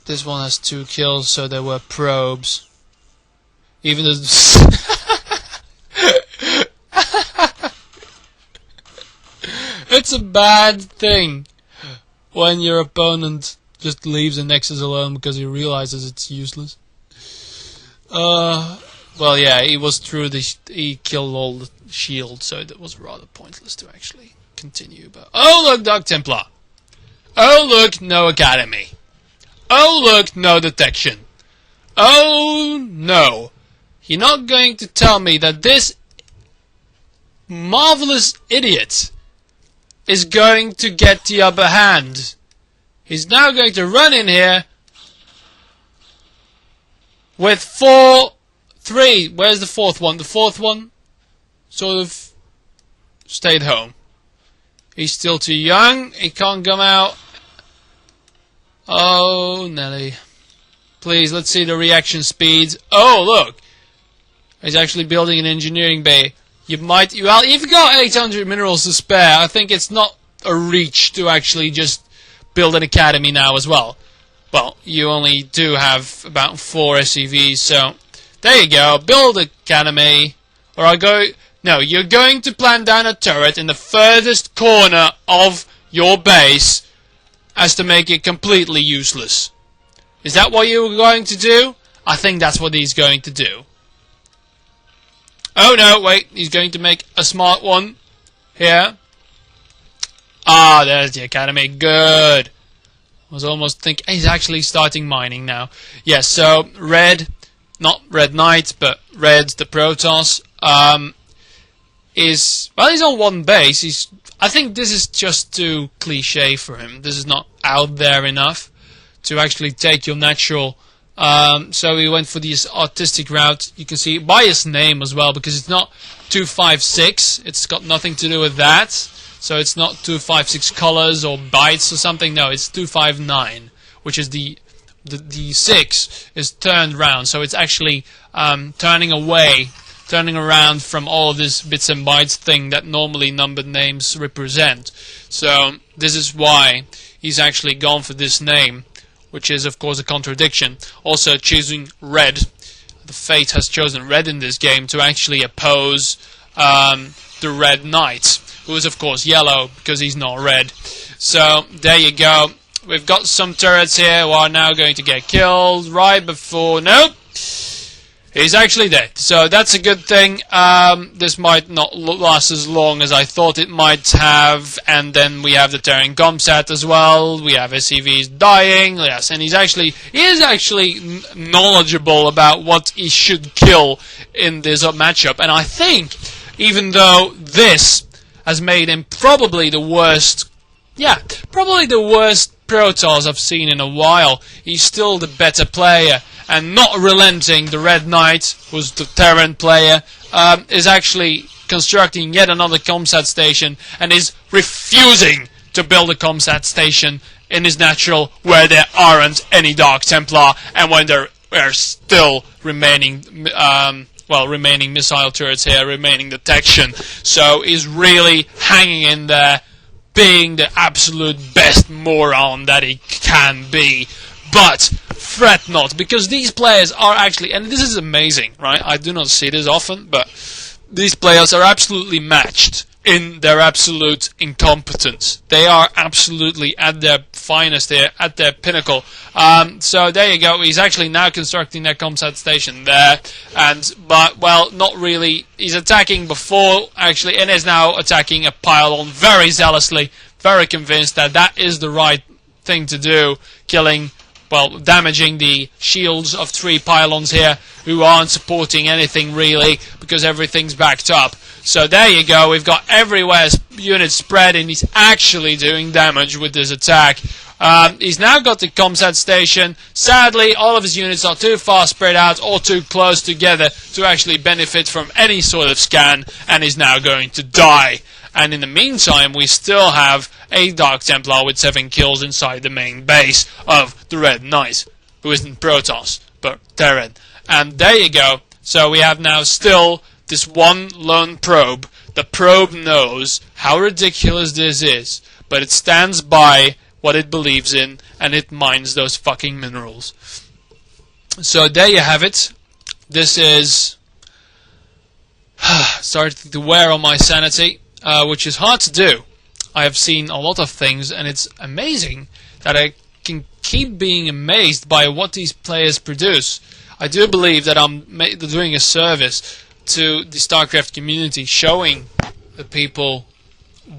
This one has 2 kills, so there were probes. Even though it's a bad thing when your opponent just leaves a Nexus alone because he realizes it's useless. Well, yeah, he was through he killed all the shield, so that was rather pointless to actually continue. But oh look, Dark Templar. Oh look, no academy. Oh look, no detection. Oh no. You're not going to tell me that this marvelous idiot is going to get the upper hand. He's now going to run in here with 3. Where's the 4th one? The 4th one sort of stayed home. He's still too young. He can't come out. Oh, Nelly. Please, let's see the reaction speeds. Oh, look. He's actually building an engineering bay. Well, if you've got 800 minerals to spare, I think it's not a reach to actually just build an academy now as well. Well, you only do have about 4 SCVs, so there you go. Build academy. Or no, you're going to plant down a turret in the furthest corner of your base as to make it completely useless. Is that what you were going to do? I think that's what he's going to do. Oh no, wait, he's going to make a smart one here. Ah, there's the academy. Good. I was almost thinking he's actually starting mining now. Yes, so Red, not Red Knight, but Red the Protoss, he's on one base. I think this is just too cliche for him. This is not out there enough to actually take your natural. So he went for this artistic route. You can see by his name as well, because it's not 256. It's got nothing to do with that. So it's not 256 colors or bytes or something. No, it's 259, which is the 6 is turned round. So it's actually turning around from all of this bits and bytes thing that normally numbered names represent. So this is why he's actually gone for this name, which is of course a contradiction. Also choosing red. The Fate has chosen red in this game to actually oppose the Red Knight, who is of course yellow because he's not red. So there you go. We've got some turrets here who are now going to get killed right before... Nope! He's actually dead. So that's a good thing. This might not last as long as I thought it might have. And then we have the Terran Comsat as well. We have SCVs dying. Yes, and he is actually knowledgeable about what he should kill in this matchup. And I think, even though this has made him probably the worst Protoss I've seen in a while, he's still the better player. And not relenting, the Red Knight, who's the Terran player, is actually constructing yet another Comsat station and is refusing to build a Comsat station in his natural where there aren't any Dark Templar and when there are still remaining remaining missile turrets here, remaining detection. So he's really hanging in there, being the absolute best moron that he can be. But fret not, because these players are actually, and this is amazing, right? I do not see this often, but these players are absolutely matched in their absolute incompetence. They are absolutely at their finest, they're at their pinnacle. So there you go, he's actually now constructing their Comsat station there, but not really. He's attacking before, actually, and is now attacking a pylon very zealously, very convinced that that is the right thing to do, damaging the shields of 3 pylons here who aren't supporting anything really because everything's backed up. So there you go, we've got everywhere units spread and he's actually doing damage with this attack. He's now got the Comsat station. Sadly, all of his units are too far spread out or too close together to actually benefit from any sort of scan, and is now going to die. And in the meantime, we still have a Dark Templar with 7 kills inside the main base of the Red Knight, who isn't Protoss, but Terran. And there you go. So we have now still this one lone probe. The probe knows how ridiculous this is, but it stands by what it believes in, and it mines those fucking minerals. So there you have it. This is starting to wear on my sanity, which is hard to do. I have seen a lot of things, and it's amazing that I can keep being amazed by what these players produce. I do believe that I'm doing a service to the Starcraft community, showing the people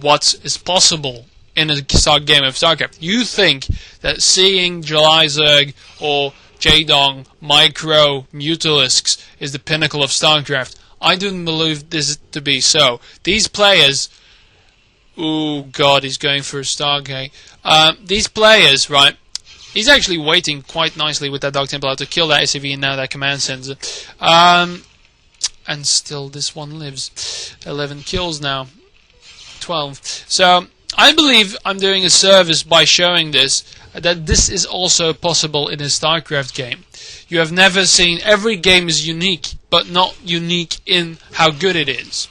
what is possible in a game of Starcraft. You think that seeing Jelizerg or Jaedong micro Mutalisks is the pinnacle of Starcraft. I don't believe this to be so. These players... Oh god, he's going for a Stargate. These players, right, he's actually waiting quite nicely with that Dark Templar to kill that SCV and now that command sensor. And still this one lives. 11 kills now. 12. So, I believe I'm doing a service by showing this, that this is also possible in a StarCraft game. You have never seen... Every game is unique, but not unique in how good it is.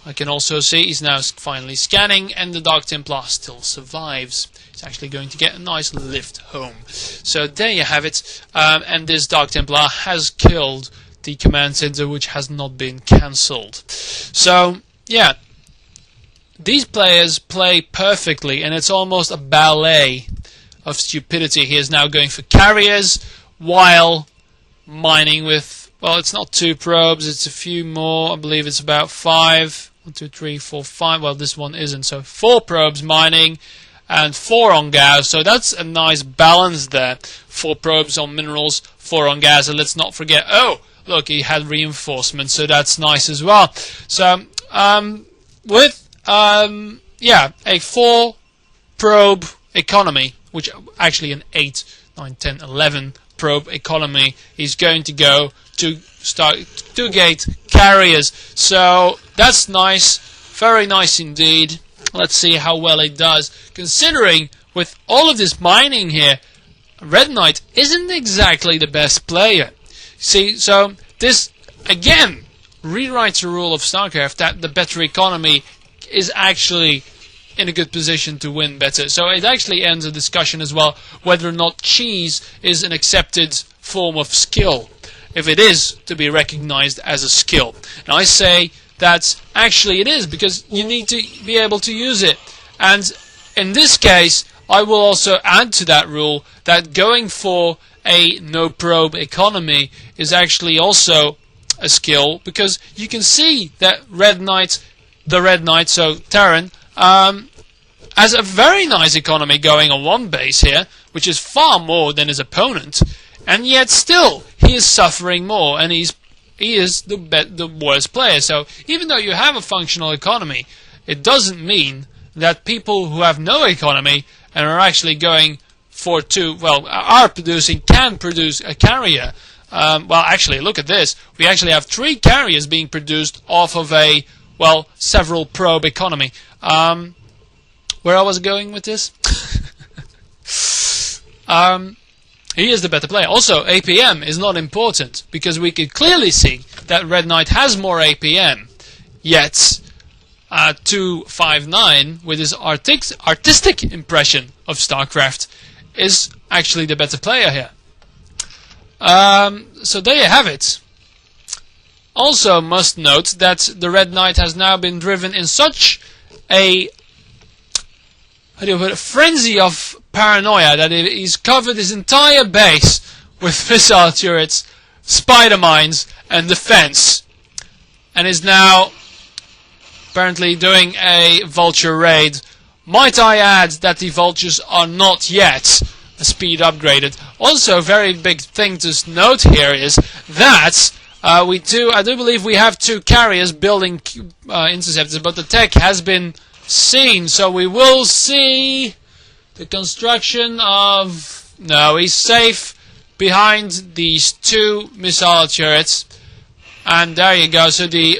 I can also see he's now finally scanning, and the Dark Templar still survives. He's actually going to get a nice lift home. So there you have it. And this Dark Templar has killed the command center, which has not been cancelled. So, yeah. These players play perfectly, and it's almost a ballet of stupidity. He is now going for carriers, while mining with... Well, it's not 2 probes, it's a few more. I believe it's about 5. 1, 2, 3, 4, 5. Well, this one isn't. So 4 probes mining and 4 on gas. So that's a nice balance there. 4 probes on minerals, 4 on gas. And let's not forget, oh, look, he had reinforcements. So that's nice as well. So, with, yeah, a 4 probe economy, which actually an 8, 9, 10, 11 probe economy is going to go to start to gate carriers. So that's nice, very nice indeed. Let's see how well it does, considering with all of this mining here, Red Knight isn't exactly the best player. See, so this again rewrites the rule of StarCraft that the better economy is actually in a good position to win better. So it actually ends a discussion as well whether or not cheese is an accepted form of skill, if it is to be recognized as a skill. And I say that actually it is, because you need to be able to use it. And in this case, I will also add to that rule that going for a no probe economy is actually also a skill, because you can see that the Red Knight, so Terran, has a very nice economy going on one base here, which is far more than his opponent, and yet still he is suffering more, and he is the worst player. So even though you have a functional economy, it doesn't mean that people who have no economy and are actually going for can produce a carrier. Well, actually, look at this. We actually have 3 carriers being produced off of a, well, several probe economy. Where I was going with this? He is the better player. Also, APM is not important, because we can clearly see that Red Knight has more APM, yet 259, with his artistic impression of StarCraft, is actually the better player here. So there you have it. Also must note that the Red Knight has now been driven in such a frenzy of paranoia that he's covered his entire base with missile turrets, spider mines, and defense, and is now apparently doing a vulture raid. Might I add that the vultures are not yet speed upgraded. Also, very big thing to note here is that I do believe we have 2 carriers building interceptors, but the tech has been seen, so we will see the construction of... No, he's safe behind these 2 missile turrets, and there you go. So the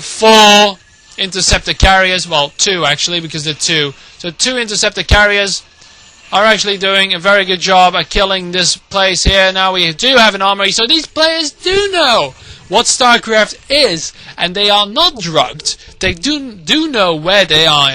4 interceptor carriers, well, 2 actually, because they're 2. So 2 interceptor carriers are actually doing a very good job at killing this place here. Now we do have an armory, so these players do know what StarCraft is, and they are not drugged. They do know where they are